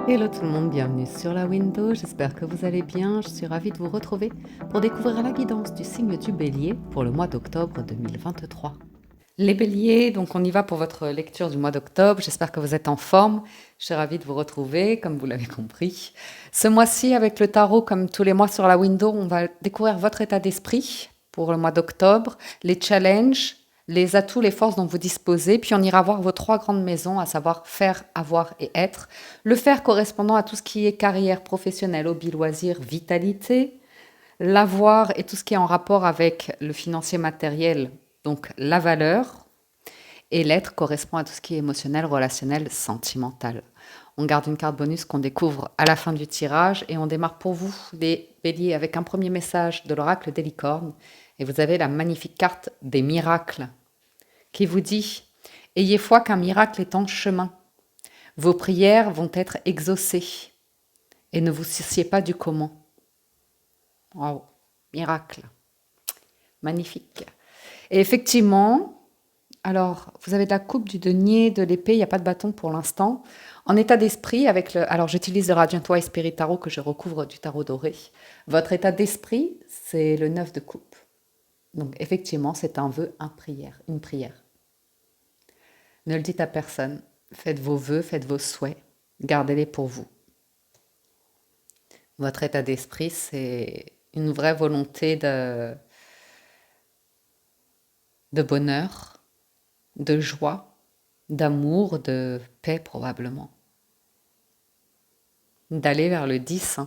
Hello tout le monde, bienvenue sur la window, j'espère que vous allez bien, je suis ravie de vous retrouver pour découvrir la guidance du signe du bélier pour le mois d'octobre 2023. Les béliers, donc on y va pour votre lecture du mois d'octobre, j'espère que vous êtes en forme, je suis ravie de vous retrouver, comme vous l'avez compris. Ce mois-ci, avec le tarot, comme tous les mois sur la window, on va découvrir votre état d'esprit pour le mois d'octobre, les challenges, les atouts, les forces dont vous disposez, puis on ira voir vos 3 grandes maisons, à savoir faire, avoir et être. Le faire correspondant à tout ce qui est carrière professionnelle, hobby, loisirs, vitalité. L'avoir et tout ce qui est en rapport avec le financier matériel, donc la valeur. Et l'être correspond à tout ce qui est émotionnel, relationnel, sentimental. On garde une carte bonus qu'on découvre à la fin du tirage et on démarre pour vous, les béliers, avec un premier message de l'oracle des licornes. Et vous avez la magnifique carte des miracles qui vous dit « Ayez foi qu'un miracle est en chemin. Vos prières vont être exaucées et ne vous souciez pas du comment. » Wow, miracle, magnifique. Et effectivement, alors vous avez de la coupe, du denier, de l'épée, il n'y a pas de bâton pour l'instant. En état d'esprit, avec le, alors j'utilise le Radiant White Spirit Tarot que je recouvre du tarot doré. Votre état d'esprit, c'est le 9 de coupe. Donc effectivement, c'est un vœu, une prière. Ne le dites à personne. Faites vos vœux, faites vos souhaits. Gardez-les pour vous. Votre état d'esprit, c'est une vraie volonté de bonheur, de joie, d'amour, de paix probablement. D'aller vers le 10.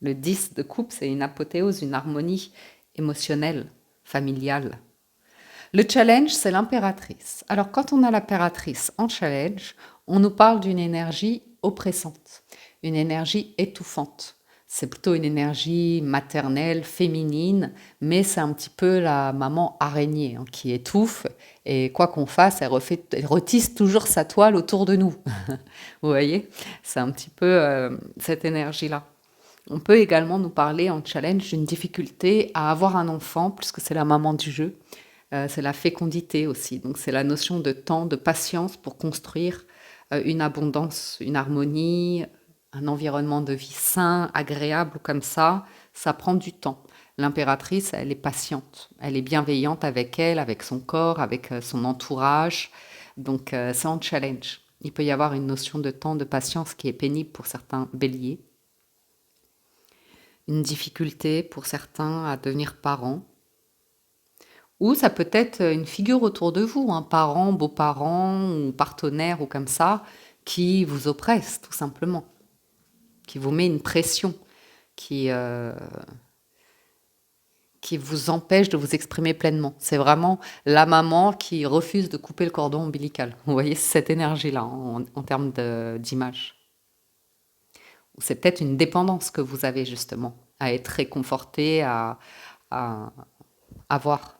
Le 10 de coupe, c'est une apothéose, une harmonie émotionnelle, familiale. Le challenge, c'est l'impératrice. Alors quand on a l'impératrice en challenge, on nous parle d'une énergie oppressante, une énergie étouffante. C'est plutôt une énergie maternelle, féminine, mais c'est un petit peu la maman araignée qui étouffe et quoi qu'on fasse, elle retisse toujours sa toile autour de nous. Vous voyez, c'est un petit peu cette énergie-là. On peut également nous parler en challenge d'une difficulté à avoir un enfant, puisque c'est la maman du jeu. C'est la fécondité aussi. Donc c'est la notion de temps, de patience pour construire une abondance, une harmonie, un environnement de vie sain, agréable comme ça. Ça prend du temps. L'impératrice, elle est patiente, elle est bienveillante avec elle, avec son corps, avec son entourage. Donc c'est en challenge. Il peut y avoir une notion de temps, de patience qui est pénible pour certains béliers. Une difficulté pour certains à devenir parents. Ou ça peut être une figure autour de vous, un parent, beau-parent ou partenaire ou comme ça, qui vous oppresse tout simplement, qui vous met une pression, qui, euh, qui vous empêche de vous exprimer pleinement. C'est vraiment la maman qui refuse de couper le cordon ombilical. Vous voyez cette énergie-là en termes d'image. C'est peut-être une dépendance que vous avez justement, à être réconforté, à avoir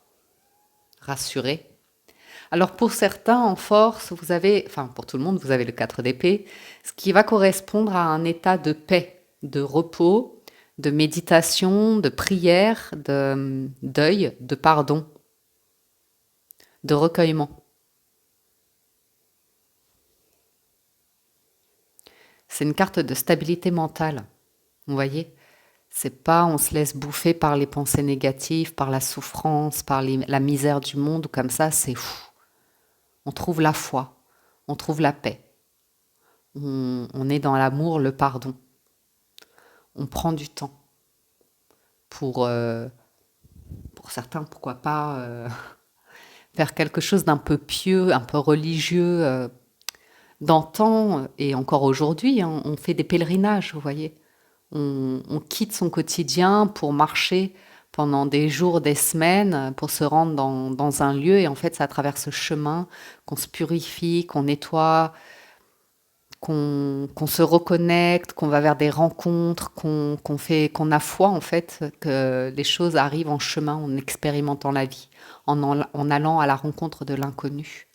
rassuré. Alors pour certains, en force, vous avez, enfin pour tout le monde, vous avez le 4 d'épée, ce qui va correspondre à un état de paix, de repos, de méditation, de prière, de deuil, de pardon, de recueillement. C'est une carte de stabilité mentale, vous voyez. C'est pas on se laisse bouffer par les pensées négatives, par la souffrance, par la misère du monde, comme ça, c'est fou. On trouve la foi, on trouve la paix. On est dans l'amour, le pardon. On prend du temps pour certains, pourquoi pas faire quelque chose d'un peu pieux, un peu religieux. D'antan et encore aujourd'hui, on fait des pèlerinages, vous voyez. On quitte son quotidien pour marcher pendant des jours, des semaines, pour se rendre dans un lieu. Et en fait, c'est à travers ce chemin qu'on se purifie, qu'on nettoie, qu'on se reconnecte, qu'on va vers des rencontres, qu'on a foi en fait, que les choses arrivent en chemin, en expérimentant la vie, en allant à la rencontre de l'inconnu.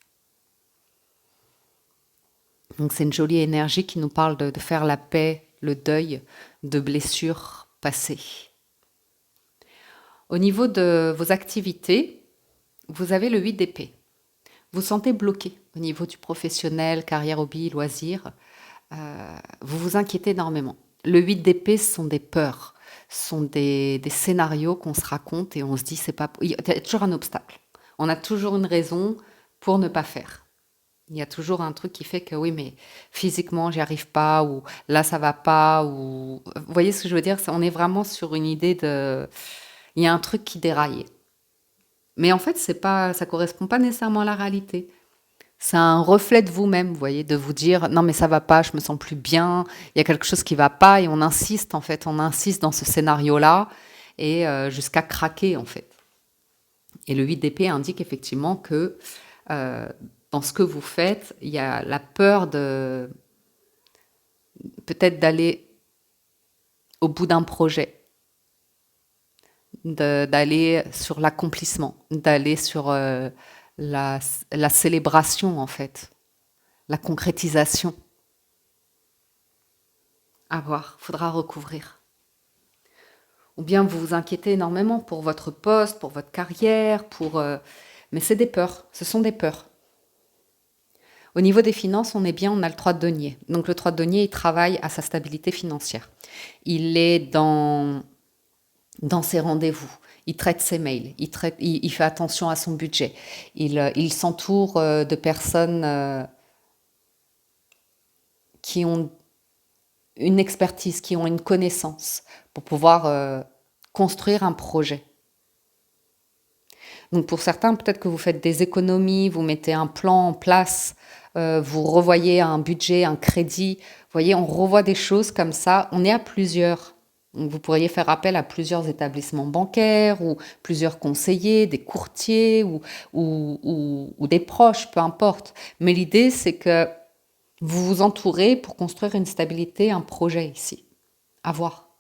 Donc c'est une jolie énergie qui nous parle de faire la paix, le deuil de blessures passées. Au niveau de vos activités, vous avez le 8 d'épée. Vous sentez bloqué au niveau du professionnel, carrière, hobby, loisirs. Vous vous inquiétez énormément. Le 8 d'épée, ce sont des peurs, ce sont des scénarios qu'on se raconte et on se dit, c'est pas... Il y a toujours un obstacle. On a toujours une raison pour ne pas faire. Il y a toujours un truc qui fait que oui, mais physiquement, j'y arrive pas, ou là, ça va pas, ou... Vous voyez ce que je veux dire? On est vraiment sur une idée de... Il y a un truc qui déraille. Mais en fait, c'est pas, ça correspond pas nécessairement à la réalité. C'est un reflet de vous-même, vous voyez, de vous dire non mais ça va pas, je me sens plus bien, il y a quelque chose qui va pas et on insiste en fait, on insiste dans ce scénario-là et jusqu'à craquer en fait. Et le 8 d'épée indique effectivement que euh, dans ce que vous faites, il y a la peur de peut-être d'aller au bout d'un projet, d'aller sur l'accomplissement, d'aller sur la, la célébration en fait, la concrétisation. À voir, faudra recouvrir. Ou bien vous vous inquiétez énormément pour votre poste, pour votre carrière, mais c'est des peurs, ce sont des peurs. Au niveau des finances, on est bien, on a le 3 de denier. Donc le 3 de denier, il travaille à sa stabilité financière. Il est dans ses rendez-vous. Il traite ses mails, il fait attention à son budget. Il s'entoure de personnes qui ont une expertise, qui ont une connaissance pour pouvoir construire un projet. Donc pour certains, peut-être que vous faites des économies, vous mettez un plan en place, vous revoyez un budget, un crédit. Vous voyez, on revoit des choses comme ça. On est à plusieurs. Donc vous pourriez faire appel à plusieurs établissements bancaires ou plusieurs conseillers, des courtiers ou des proches, peu importe. Mais l'idée, c'est que vous vous entourez pour construire une stabilité, un projet ici. À voir,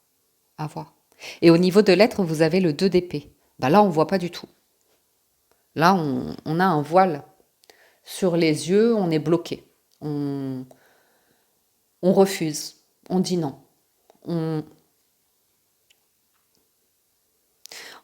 à voir. Et au niveau de l'être, vous avez le 2 d'épée. Bah là, on ne voit pas du tout. Là, on a un voile sur les yeux, on est bloqué. On, on refuse, on dit non. On...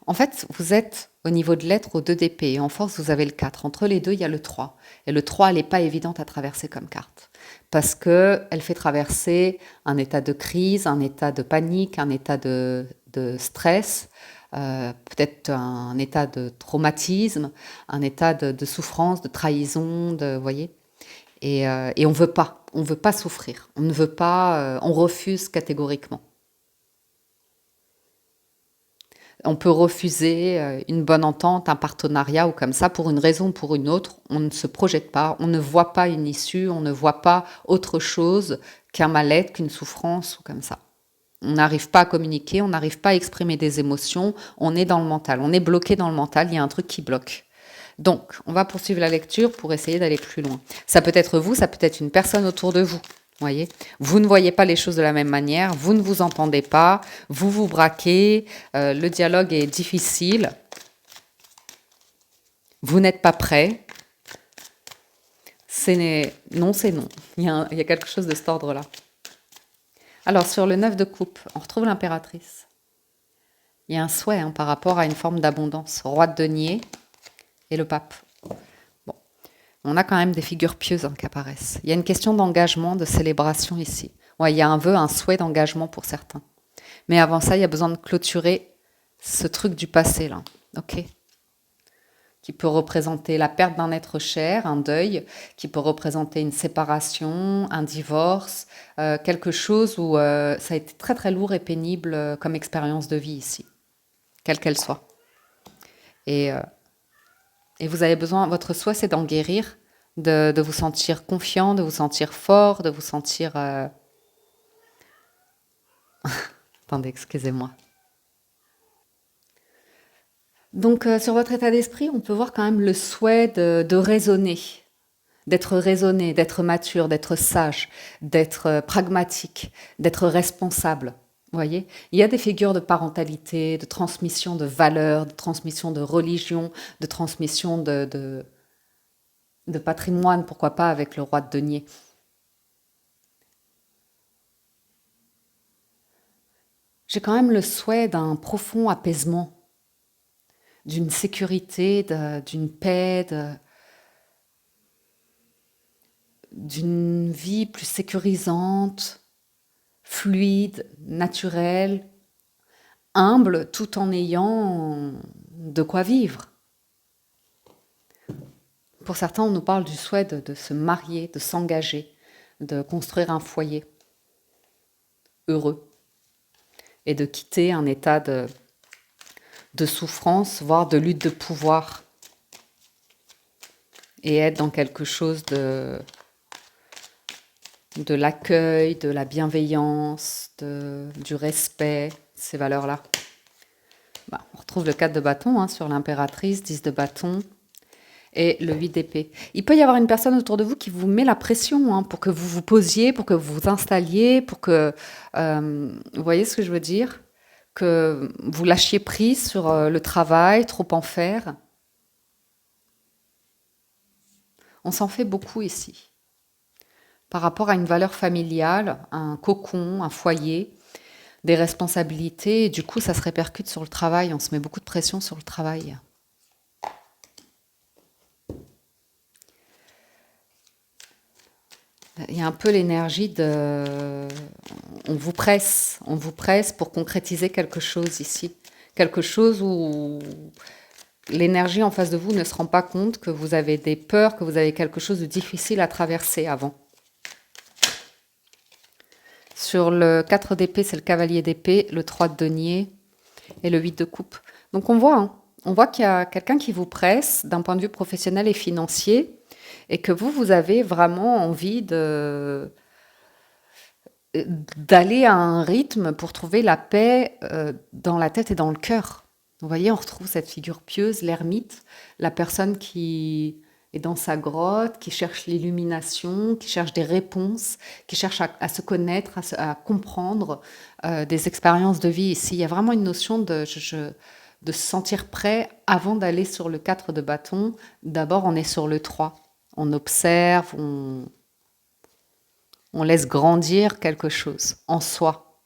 En fait, vous êtes au niveau de l'être au 2 d'épée. Et en force, vous avez le 4. Entre les deux, il y a le 3. Et le 3, elle n'est pas évidente à traverser comme carte. Parce qu'elle fait traverser un état de crise, un état de panique, un état de stress, peut-être un état de traumatisme, un état de souffrance, de trahison, vous voyez. Et on veut pas souffrir, on ne veut pas, on refuse catégoriquement. On peut refuser une bonne entente, un partenariat ou comme ça pour une raison ou pour une autre. On ne se projette pas, on ne voit pas une issue, on ne voit pas autre chose qu'un mal-être, qu'une souffrance ou comme ça. On n'arrive pas à communiquer, on n'arrive pas à exprimer des émotions, on est dans le mental, on est bloqué dans le mental, il y a un truc qui bloque. Donc, on va poursuivre la lecture pour essayer d'aller plus loin. Ça peut être vous, ça peut être une personne autour de vous. Voyez, vous ne voyez pas les choses de la même manière, vous ne vous entendez pas, vous vous braquez, le dialogue est difficile, vous n'êtes pas prêt. Non, c'est non. Il y a quelque chose de cet ordre-là. Alors, sur le 9 de coupe, on retrouve l'impératrice. Il y a un souhait par rapport à une forme d'abondance. Roi de denier et le pape. Bon, on a quand même des figures pieuses qui apparaissent. Il y a une question d'engagement, de célébration ici. Ouais, il y a un vœu, un souhait d'engagement pour certains. Mais avant ça, il y a besoin de clôturer ce truc du passé, là. OK ? Qui peut représenter la perte d'un être cher, un deuil, qui peut représenter une séparation, un divorce, quelque chose où ça a été très très lourd et pénible comme expérience de vie ici, quelle qu'elle soit. Et, euh, et vous avez besoin, votre souhait c'est d'en guérir, de vous sentir confiant, de vous sentir fort, de vous sentir... Attendez, excusez-moi. Donc sur votre état d'esprit, on peut voir quand même le souhait de raisonner, d'être mature, d'être sage, d'être pragmatique, d'être responsable. Vous voyez, il y a des figures de parentalité, de transmission de valeurs, de transmission de religion, de transmission de patrimoine, pourquoi pas avec le roi de denier. J'ai quand même le souhait d'un profond apaisement, d'une sécurité, d'une paix, d'une vie plus sécurisante, fluide, naturelle, humble, tout en ayant de quoi vivre. Pour certains, on nous parle du souhait de se marier, de s'engager, de construire un foyer heureux et de quitter un état de souffrance, voire de lutte de pouvoir, et être dans quelque chose de l'accueil, de la bienveillance, du respect, ces valeurs-là. On retrouve le 4 de bâton hein, sur l'impératrice, 10 de bâton et le 8 d'épée. Il peut y avoir une personne autour de vous qui vous met la pression hein, pour que vous vous posiez, pour que vous vous installiez, pour que... vous voyez ce que je veux dire? Que vous lâchiez prise sur le travail, trop en faire. On s'en fait beaucoup ici. Par rapport à une valeur familiale, un cocon, un foyer, des responsabilités, et du coup ça se répercute sur le travail, on se met beaucoup de pression sur le travail. Il y a un peu l'énergie de... On vous presse pour concrétiser quelque chose ici. Quelque chose où l'énergie en face de vous ne se rend pas compte que vous avez des peurs, que vous avez quelque chose de difficile à traverser avant. Sur le 4 d'épée, c'est le cavalier d'épée, le 3 de denier et le 8 de coupe. Donc on voit qu'il y a quelqu'un qui vous presse d'un point de vue professionnel et financier et que vous avez vraiment envie d'aller à un rythme pour trouver la paix dans la tête et dans le cœur. Vous voyez, on retrouve cette figure pieuse, l'ermite, la personne qui est dans sa grotte, qui cherche l'illumination, qui cherche des réponses, qui cherche à se connaître, à comprendre des expériences de vie. Ici, il y a vraiment une notion de se sentir prêt avant d'aller sur le 4 de bâton. D'abord, on est sur le 3. On observe, on laisse grandir quelque chose en soi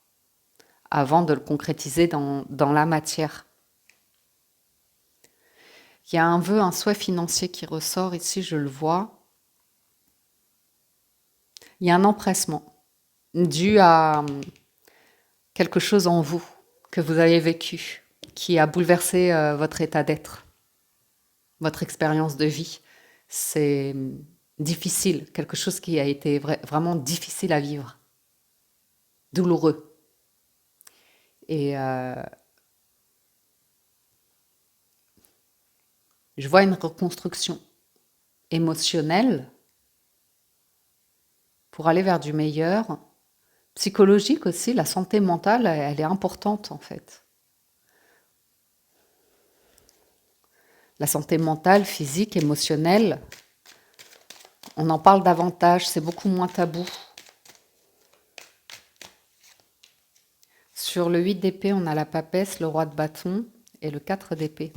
avant de le concrétiser dans la matière. Il y a un vœu, un souhait financier qui ressort ici, je le vois. Il y a un empressement dû à quelque chose en vous que vous avez vécu, qui a bouleversé votre état d'être, votre expérience de vie. C'est difficile, quelque chose qui a été vraiment difficile à vivre, douloureux. Et je vois une reconstruction émotionnelle pour aller vers du meilleur. Psychologique aussi, la santé mentale, elle est importante en fait. La santé mentale, physique, émotionnelle, on en parle davantage, c'est beaucoup moins tabou. Sur le 8 d'épée, on a la papesse, le roi de bâton et le 4 d'épée.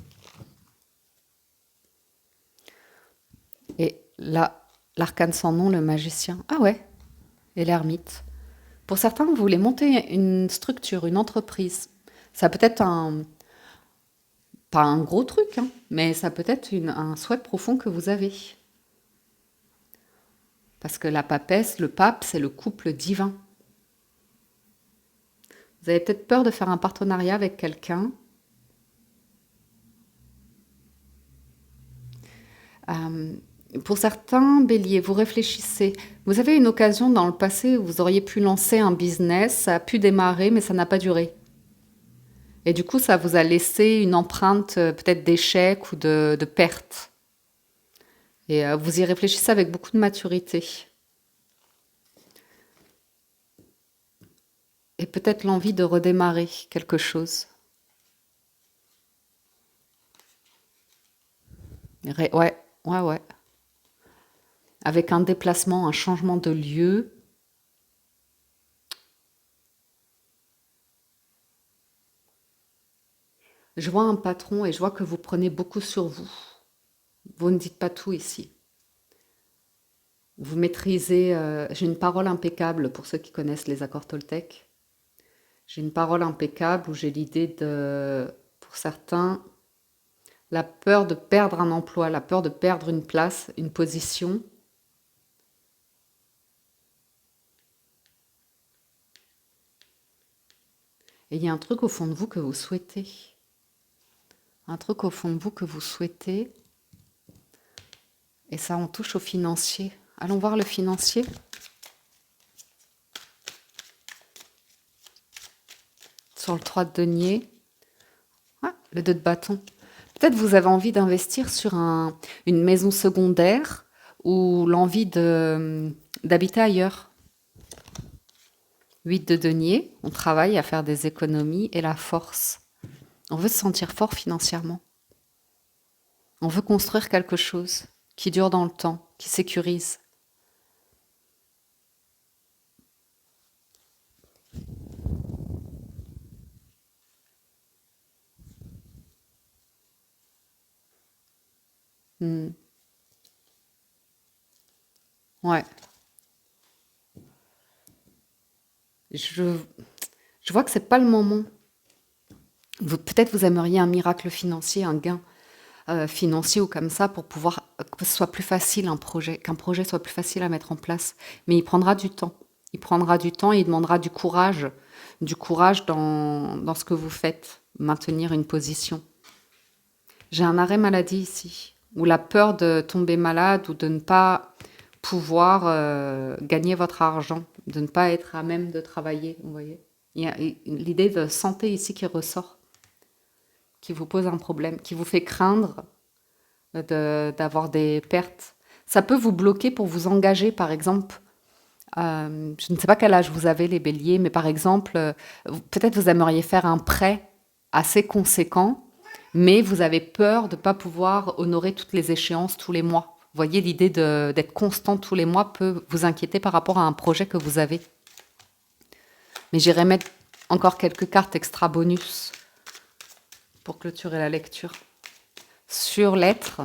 Et là, l'arcane sans nom, le magicien. Ah ouais, et l'ermite. Pour certains, vous voulez monter une structure, une entreprise. Ça peut être pas un gros truc, hein, mais ça peut être un souhait profond que vous avez. Parce que la papesse, le pape, c'est le couple divin. Vous avez peut-être peur de faire un partenariat avec quelqu'un. Pour certains, bélier, vous réfléchissez. Vous avez une occasion dans le passé où vous auriez pu lancer un business, ça a pu démarrer, mais ça n'a pas duré. Et du coup, ça vous a laissé une empreinte peut-être d'échec ou de perte. Et vous y réfléchissez avec beaucoup de maturité. Et peut-être l'envie de redémarrer quelque chose. Ouais. Avec un déplacement, un changement de lieu. Je vois un patron et je vois que vous prenez beaucoup sur vous. Vous ne dites pas tout ici. Vous maîtrisez... j'ai une parole impeccable pour ceux qui connaissent les accords Toltec. J'ai une parole impeccable où j'ai l'idée de... Pour certains, la peur de perdre un emploi, la peur de perdre une place, une position, Et il y a un truc au fond de vous que vous souhaitez. Un truc au fond de vous que vous souhaitez. Et ça, on touche au financier. Allons voir le financier. Sur le 3 de denier. Ah, le 2 de bâton. Peut-être vous avez envie d'investir sur une maison secondaire ou l'envie d'habiter ailleurs. 8 de denier, on travaille à faire des économies et la force. On veut se sentir fort financièrement. On veut construire quelque chose qui dure dans le temps, qui sécurise. Hmm. Ouais. Je vois que c'est pas le moment. Peut-être vous aimeriez un miracle financier, un gain financier ou comme ça pour pouvoir que ce soit plus facile qu'un projet soit plus facile à mettre en place. Mais il prendra du temps. Il prendra du temps et il demandera du courage dans ce que vous faites, maintenir une position. J'ai un arrêt maladie ici, ou la peur de tomber malade ou de ne pas pouvoir gagner votre argent, de ne pas être à même de travailler, vous voyez. Il y a l'idée de santé ici qui ressort, qui vous pose un problème, qui vous fait craindre d'avoir des pertes. Ça peut vous bloquer pour vous engager, par exemple. Je ne sais pas quel âge vous avez, les béliers, mais par exemple, peut-être vous aimeriez faire un prêt assez conséquent, mais vous avez peur de ne pas pouvoir honorer toutes les échéances tous les mois. Vous voyez, l'idée d'être constant tous les mois peut vous inquiéter par rapport à un projet que vous avez. Mais j'irai mettre encore quelques cartes extra bonus pour clôturer la lecture. Sur l'être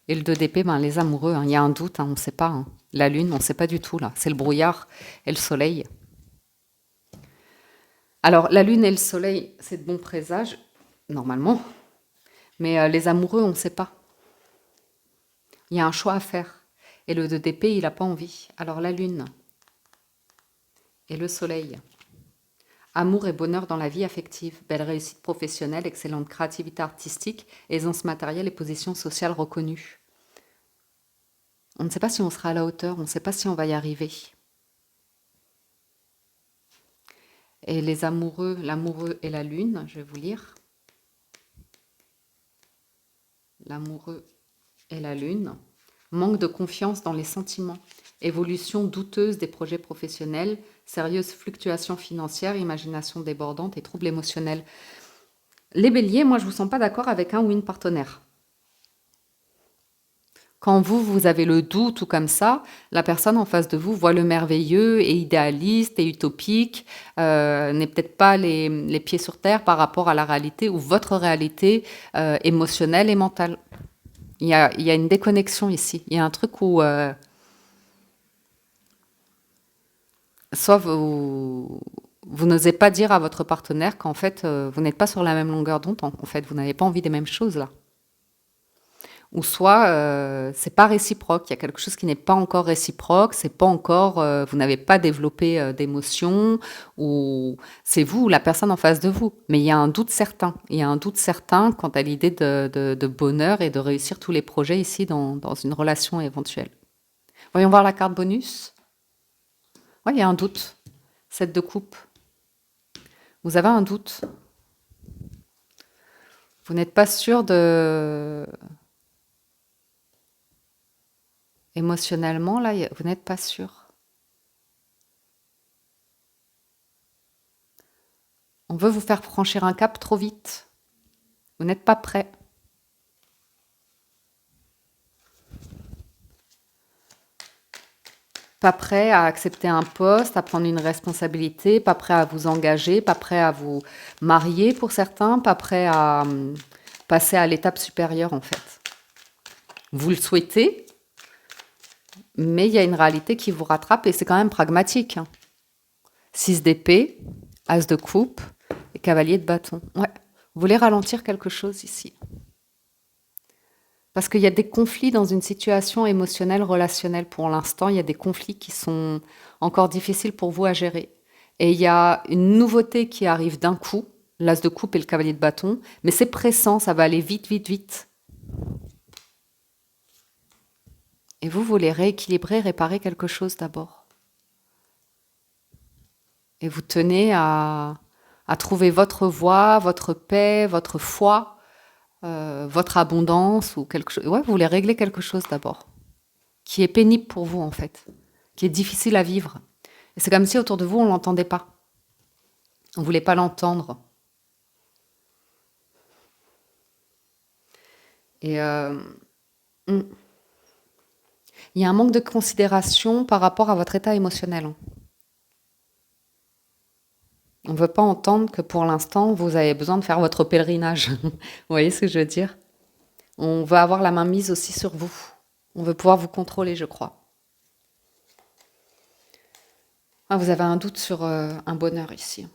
et le 2 d'épée, les amoureux, il y a un doute, on ne sait pas. La lune, on ne sait pas du tout, là. C'est le brouillard et le soleil. Alors, la lune et le soleil, c'est de bons présages, normalement. Mais les amoureux, on ne sait pas. Il y a un choix à faire. Et le 2 d'épée, il n'a pas envie. Alors, la lune et le soleil. Amour et bonheur dans la vie affective, belle réussite professionnelle, excellente créativité artistique, aisance matérielle et position sociale reconnue. On ne sait pas si on sera à la hauteur, on ne sait pas si on va y arriver. Et les amoureux, l'amoureux et la lune, je vais vous lire. L'amoureux et la lune. Manque de confiance dans les sentiments. Évolution douteuse des projets professionnels. Sérieuse fluctuation financière. Imagination débordante et troubles émotionnels. Les béliers, moi je ne vous sens pas d'accord avec un ou une partenaire. Quand vous avez le doute ou comme ça, la personne en face de vous voit le merveilleux, est idéaliste, est utopique, n'est peut-être pas les pieds sur terre par rapport à la réalité ou votre réalité émotionnelle et mentale. Il y a une déconnexion ici. Il y a un truc où soit vous n'osez pas dire à votre partenaire qu'en fait, vous n'êtes pas sur la même longueur d'onde. En fait, vous n'avez pas envie des mêmes choses là. Ou soit c'est pas réciproque, il y a quelque chose qui n'est pas encore réciproque, c'est pas encore, vous n'avez pas développé d'émotions, ou c'est vous ou la personne en face de vous. Mais il y a un doute certain, il y a un doute certain quant à l'idée de bonheur et de réussir tous les projets ici dans une relation éventuelle. Voyons voir la carte bonus. Oui, il y a un doute. 7 de coupe. Vous avez un doute. Vous n'êtes pas sûr de... Émotionnellement, là, vous n'êtes pas sûr. On veut vous faire franchir un cap trop vite. Vous n'êtes pas prêt. Pas prêt à accepter un poste, à prendre une responsabilité, pas prêt à vous engager, pas prêt à vous marier pour certains, pas prêt à passer à l'étape supérieure en fait. Vous le souhaitez, mais il y a une réalité qui vous rattrape et c'est quand même pragmatique. 6 d'épée, as de coupe et cavalier de bâton. Ouais, vous voulez ralentir quelque chose ici. Parce qu'il y a des conflits dans une situation émotionnelle, relationnelle pour l'instant. Il y a des conflits qui sont encore difficiles pour vous à gérer. Et il y a une nouveauté qui arrive d'un coup, l'as de coupe et le cavalier de bâton, mais c'est pressant, ça va aller vite, vite, vite. Et vous voulez rééquilibrer, réparer quelque chose d'abord. Et vous tenez à trouver votre voie, votre paix, votre foi, votre abondance ou quelque chose. Ouais, vous voulez régler quelque chose d'abord, qui est pénible pour vous en fait, qui est difficile à vivre. Et c'est comme si autour de vous, on ne l'entendait pas. On ne voulait pas l'entendre. Et il y a un manque de considération par rapport à votre état émotionnel. On ne veut pas entendre que pour l'instant, vous avez besoin de faire votre pèlerinage. Vous voyez ce que je veux dire? On veut avoir la main mise aussi sur vous. On veut pouvoir vous contrôler, je crois. Ah, vous avez un doute sur un bonheur ici.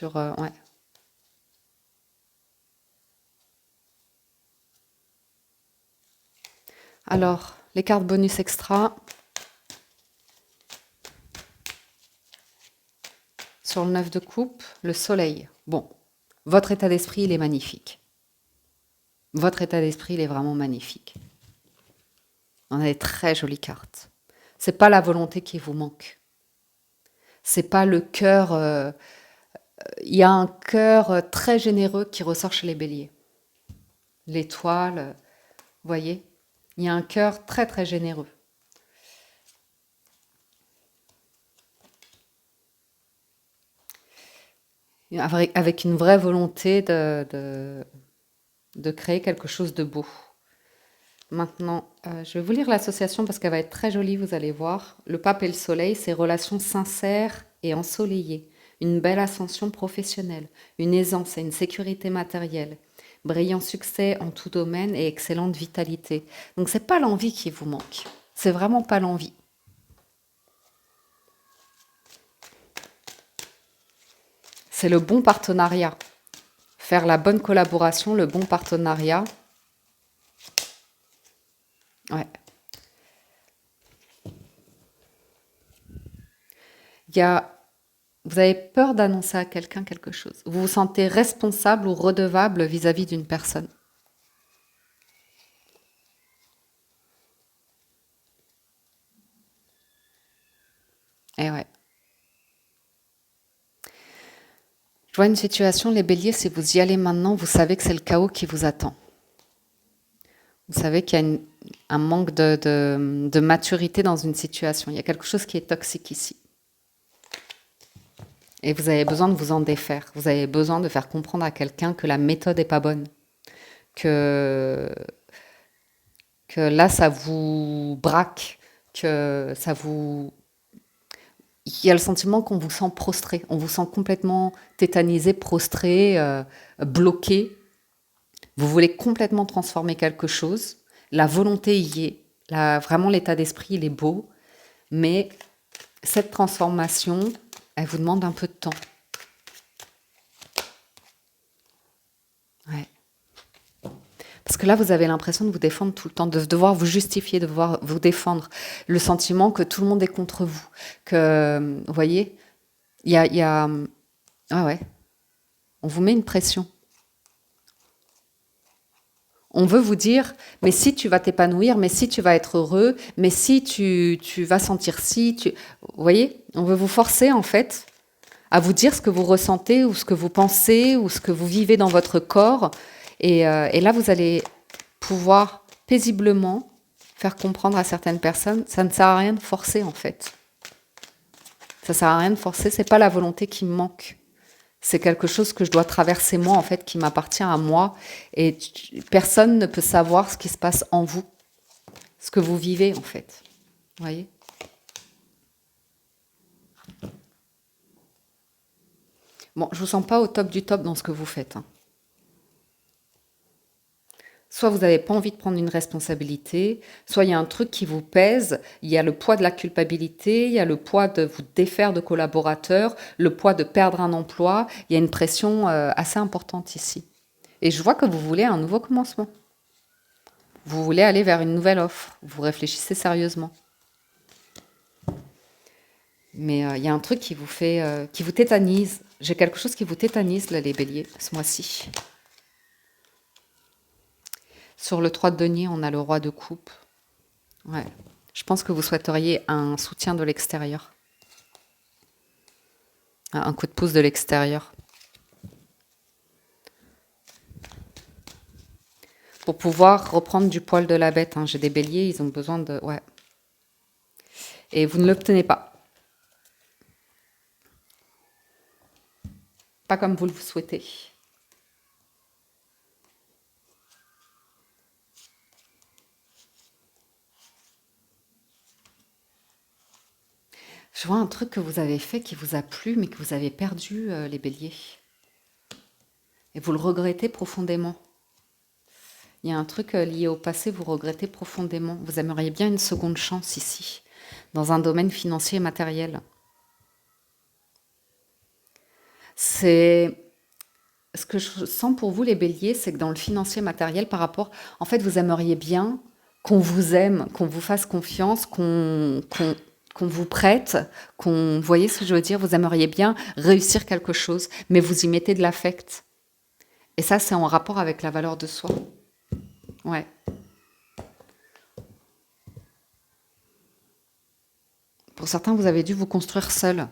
Ouais. Alors, les cartes bonus extra. Sur le 9 de coupe, le soleil. Bon, votre état d'esprit, il est magnifique. Votre état d'esprit, il est vraiment magnifique. On a des très jolies cartes. C'est pas la volonté qui vous manque. C'est pas le cœur. Il y a un cœur très généreux qui ressort chez les béliers. L'étoile, vous voyez? Il y a un cœur très très généreux. Avec une vraie volonté de créer quelque chose de beau. Maintenant, je vais vous lire l'association parce qu'elle va être très jolie, vous allez voir. Le pape et le soleil, c'est relations sincères et ensoleillées. Une belle ascension professionnelle, une aisance et une sécurité matérielle, brillant succès en tout domaine et excellente vitalité. Donc c'est pas l'envie qui vous manque, c'est vraiment pas l'envie. C'est le bon partenariat, faire la bonne collaboration, le bon partenariat. Ouais. Vous avez peur d'annoncer à quelqu'un quelque chose. Vous vous sentez responsable ou redevable vis-à-vis d'une personne. Et ouais. Je vois une situation, les béliers, si vous y allez maintenant, vous savez que c'est le chaos qui vous attend. Vous savez qu'il y a un manque de maturité dans une situation. Il y a quelque chose qui est toxique ici. Et vous avez besoin de vous en défaire. Vous avez besoin de faire comprendre à quelqu'un que la méthode n'est pas bonne. Que là, ça vous braque. Que ça vous... Il y a le sentiment qu'on vous sent prostré. On vous sent complètement tétanisé, prostré, bloqué. Vous voulez complètement transformer quelque chose. La volonté y est. Vraiment, l'état d'esprit, il est beau. Mais cette transformation, elle vous demande un peu de temps. Ouais. Parce que là, vous avez l'impression de vous défendre tout le temps, de devoir vous justifier, de devoir vous défendre. Le sentiment que tout le monde est contre vous. Que, vous voyez, il y a... Ah ouais. On vous met une pression. On veut vous dire, mais si tu vas t'épanouir, mais si tu vas être heureux, mais si tu vas sentir si, vous voyez, on veut vous forcer en fait à vous dire ce que vous ressentez ou ce que vous pensez ou ce que vous vivez dans votre corps. Et là, vous allez pouvoir paisiblement faire comprendre à certaines personnes, ça ne sert à rien de forcer en fait. Ça ne sert à rien de forcer, c'est pas la volonté qui me manque. C'est quelque chose que je dois traverser moi, en fait, qui m'appartient à moi. Et personne ne peut savoir ce qui se passe en vous, ce que vous vivez, en fait. Vous voyez ? Bon, je ne vous sens pas au top du top dans ce que vous faites. Soit vous n'avez pas envie de prendre une responsabilité, soit il y a un truc qui vous pèse, il y a le poids de la culpabilité, il y a le poids de vous défaire de collaborateurs, le poids de perdre un emploi, il y a une pression assez importante ici. Et je vois que vous voulez un nouveau commencement. Vous voulez aller vers une nouvelle offre, vous réfléchissez sérieusement. Mais il y a un truc qui vous fait, qui vous tétanise. J'ai quelque chose qui vous tétanise, là, les béliers, ce mois-ci. Sur le 3 de denier, on a le roi de coupe. Ouais. Je pense que vous souhaiteriez un soutien de l'extérieur. Un coup de pouce de l'extérieur. Pour pouvoir reprendre du poil de la bête. Hein. J'ai des béliers, ils ont besoin de... Ouais. Et vous ne l'obtenez pas. Pas comme vous le souhaitez. Je vois un truc que vous avez fait qui vous a plu, mais que vous avez perdu, les béliers. Et vous le regrettez profondément. Il y a un truc lié au passé, vous regrettez profondément. Vous aimeriez bien une seconde chance ici, dans un domaine financier et matériel. C'est... Ce que je sens pour vous, les béliers, c'est que dans le financier matériel, par rapport... En fait, vous aimeriez bien qu'on vous aime, qu'on vous fasse confiance, qu'on vous prête, qu'on... Vous voyez ce que je veux dire? Vous aimeriez bien réussir quelque chose, mais vous y mettez de l'affect. Et ça, c'est en rapport avec la valeur de soi. Ouais. Pour certains, vous avez dû vous construire seul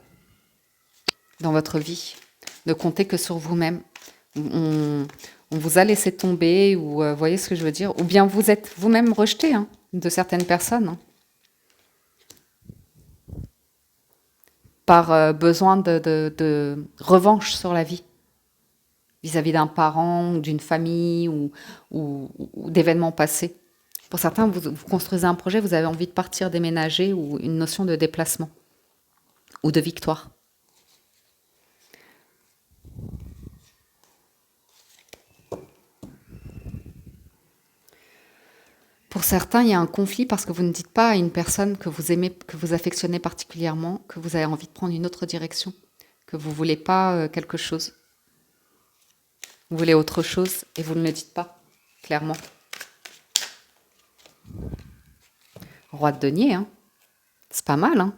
dans votre vie. Ne compter que sur vous-même. On vous a laissé tomber, ou vous voyez ce que je veux dire? Ou bien vous êtes vous-même rejeté hein, de certaines personnes. Hein, par besoin de revanche sur la vie. Vis-à-vis d'un parent, ou d'une famille, ou d'événements passés. Pour certains, vous construisez un projet, vous avez envie de partir déménager, ou une notion de déplacement, ou de victoire. Pour certains, il y a un conflit parce que vous ne dites pas à une personne que vous aimez, que vous affectionnez particulièrement, que vous avez envie de prendre une autre direction, que vous ne voulez pas quelque chose. Vous voulez autre chose et vous ne le dites pas, clairement. Roi de denier, hein. C'est pas mal, hein.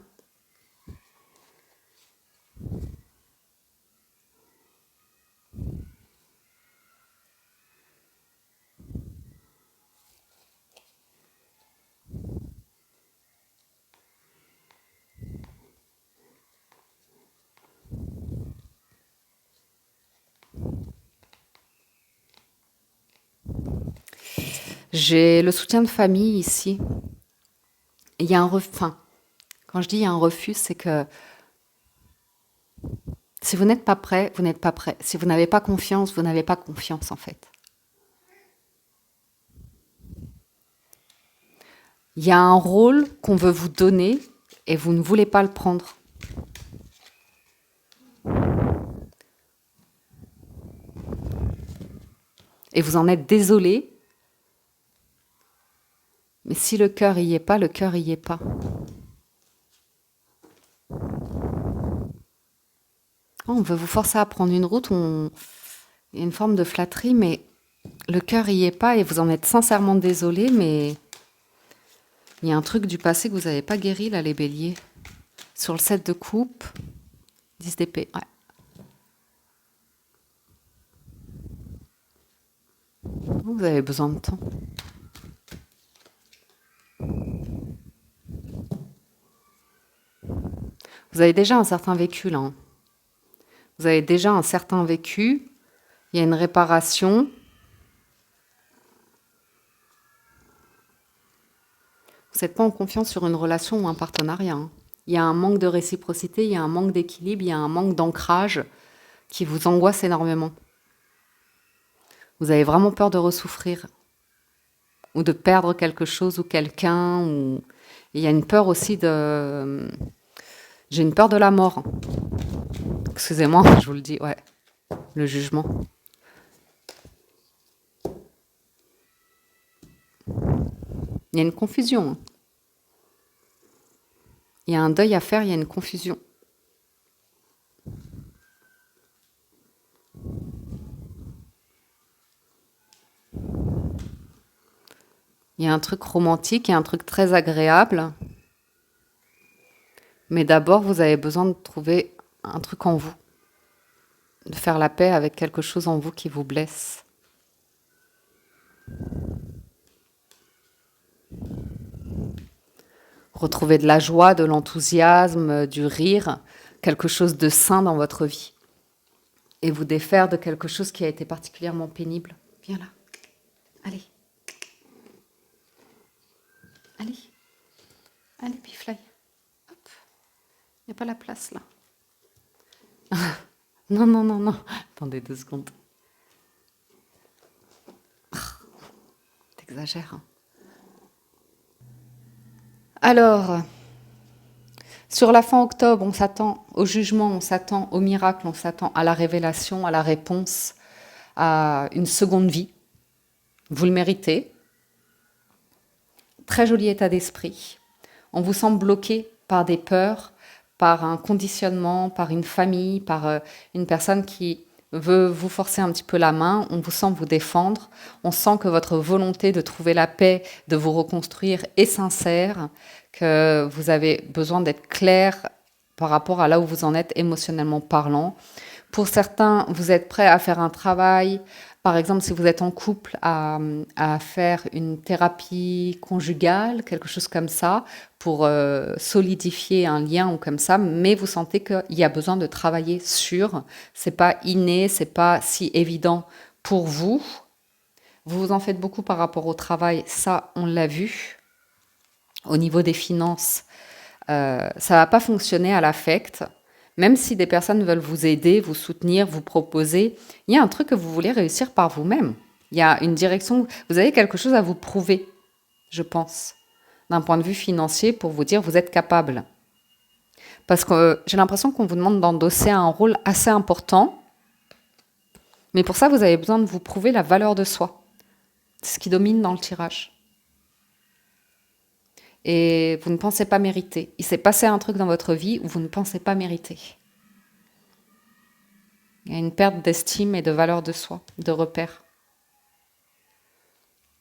J'ai le soutien de famille ici. Il y a un refus. Enfin, quand je dis il y a un refus, c'est que si vous n'êtes pas prêt, vous n'êtes pas prêt. Si vous n'avez pas confiance, vous n'avez pas confiance en fait. Il y a un rôle qu'on veut vous donner et vous ne voulez pas le prendre. Et vous en êtes désolé. Mais si le cœur y est pas, le cœur y est pas. On veut vous forcer à prendre une route où il y a une forme de flatterie, mais le cœur y est pas et vous en êtes sincèrement désolé, mais il y a un truc du passé que vous n'avez pas guéri, là, les béliers. Sur le 7 de coupe, 10 d'épée, ouais. Vous avez besoin de temps. Vous avez déjà un certain vécu, là. Hein. Vous avez déjà un certain vécu. Il y a une réparation. Vous n'êtes pas en confiance sur une relation ou un partenariat. Hein. Il y a un manque de réciprocité, il y a un manque d'équilibre, il y a un manque d'ancrage qui vous angoisse énormément. Vous avez vraiment peur de ressouffrir ou de perdre quelque chose ou quelqu'un. Ou... Il y a une peur aussi de... J'ai une peur de la mort. Excusez-moi, je vous le dis, ouais. Le jugement. Il y a une confusion. Hein. Il y a un deuil à faire, il y a une confusion. Il y a un truc romantique, il y a un truc très agréable. Mais d'abord, vous avez besoin de trouver un truc en vous, de faire la paix avec quelque chose en vous qui vous blesse. Retrouver de la joie, de l'enthousiasme, du rire, quelque chose de sain dans votre vie. Et vous défaire de quelque chose qui a été particulièrement pénible. Viens là. Allez. Allez. Allez, Pifly. Hop. Il n'y a pas la place là. Non, non, non, non. Attendez 2 secondes. T'exagères. Hein. Alors, sur la fin octobre, on s'attend au jugement, on s'attend au miracle, on s'attend à la révélation, à la réponse, à une seconde vie. Vous le méritez. Très joli état d'esprit. On vous sent bloqué par des peurs, par un conditionnement, par une famille, par une personne qui veut vous forcer un petit peu la main. On vous sent vous défendre. On sent que votre volonté de trouver la paix, de vous reconstruire est sincère, que vous avez besoin d'être clair par rapport à là où vous en êtes émotionnellement parlant. Pour certains, vous êtes prêts à faire un travail, par exemple, si vous êtes en couple, à faire une thérapie conjugale, quelque chose comme ça, pour solidifier un lien ou comme ça, mais vous sentez qu'il y a besoin de travailler sur. C'est pas inné, c'est pas si évident pour vous. Vous vous en faites beaucoup par rapport au travail, ça, on l'a vu. Au niveau des finances, ça va pas fonctionner à l'affect. Même si des personnes veulent vous aider, vous soutenir, vous proposer, il y a un truc que vous voulez réussir par vous-même. Il y a une direction, vous avez quelque chose à vous prouver, je pense, d'un point de vue financier, pour vous dire vous êtes capable. Parce que j'ai l'impression qu'on vous demande d'endosser un rôle assez important, mais pour ça, vous avez besoin de vous prouver la valeur de soi. C'est ce qui domine dans le tirage. Et vous ne pensez pas mériter. Il s'est passé un truc dans votre vie où vous ne pensez pas mériter. Il y a une perte d'estime et de valeur de soi, de repère.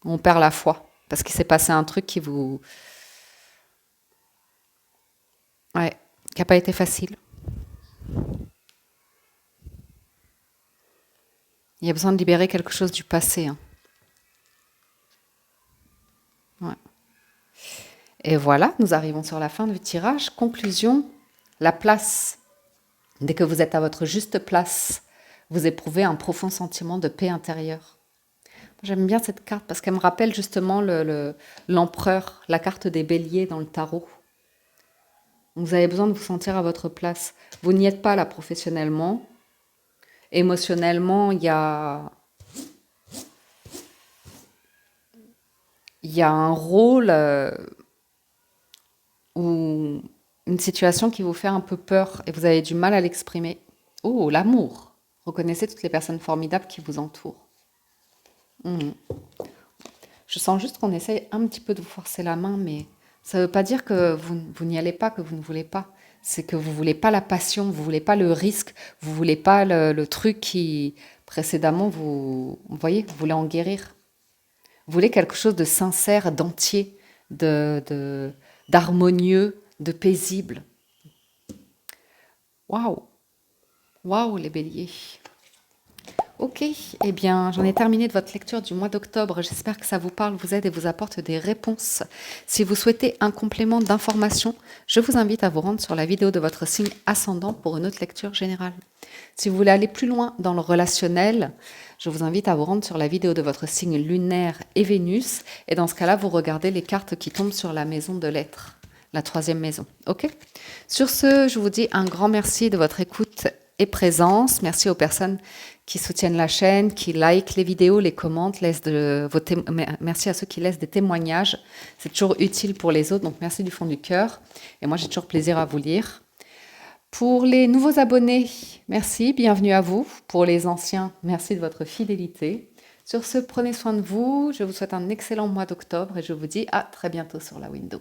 On perd la foi parce qu'il s'est passé un truc qui vous... Ouais, qui n'a pas été facile. Il y a besoin de libérer quelque chose du passé. Hein. Ouais. Et voilà, nous arrivons sur la fin du tirage. Conclusion, la place. Dès que vous êtes à votre juste place, vous éprouvez un profond sentiment de paix intérieure. J'aime bien cette carte parce qu'elle me rappelle justement l'empereur, la carte des béliers dans le tarot. Vous avez besoin de vous sentir à votre place. Vous n'y êtes pas là professionnellement. Émotionnellement, il y a un rôle ou une situation qui vous fait un peu peur et vous avez du mal à l'exprimer. Oh, l'amour. Reconnaissez toutes les personnes formidables qui vous entourent. Je sens juste qu'on essaye un petit peu de vous forcer la main, mais ça ne veut pas dire que vous n'y allez pas, que vous ne voulez pas. C'est que vous ne voulez pas la passion, vous ne voulez pas le risque, vous ne voulez pas le truc qui, précédemment, vous voyez, vous voulez en guérir. Vous voulez quelque chose de sincère, d'entier, d'harmonieux, de paisible. Waouh! Waouh, les béliers! Ok, eh bien, j'en ai terminé de votre lecture du mois d'octobre. J'espère que ça vous parle, vous aide et vous apporte des réponses. Si vous souhaitez un complément d'information, je vous invite à vous rendre sur la vidéo de votre signe ascendant pour une autre lecture générale. Si vous voulez aller plus loin dans le relationnel, je vous invite à vous rendre sur la vidéo de votre signe lunaire et Vénus. Et dans ce cas-là, vous regardez les cartes qui tombent sur la maison de l'être, la 3e maison. Ok ? Sur ce, je vous dis un grand merci de votre écoute et présence. Merci aux personnes qui soutiennent la chaîne, qui likent les vidéos, les commentent, merci à ceux qui laissent des témoignages. C'est toujours utile pour les autres, donc merci du fond du cœur. Et moi, j'ai toujours plaisir à vous lire. Pour les nouveaux abonnés, merci, bienvenue à vous. Pour les anciens, merci de votre fidélité. Sur ce, prenez soin de vous. Je vous souhaite un excellent mois d'octobre et je vous dis à très bientôt sur la window.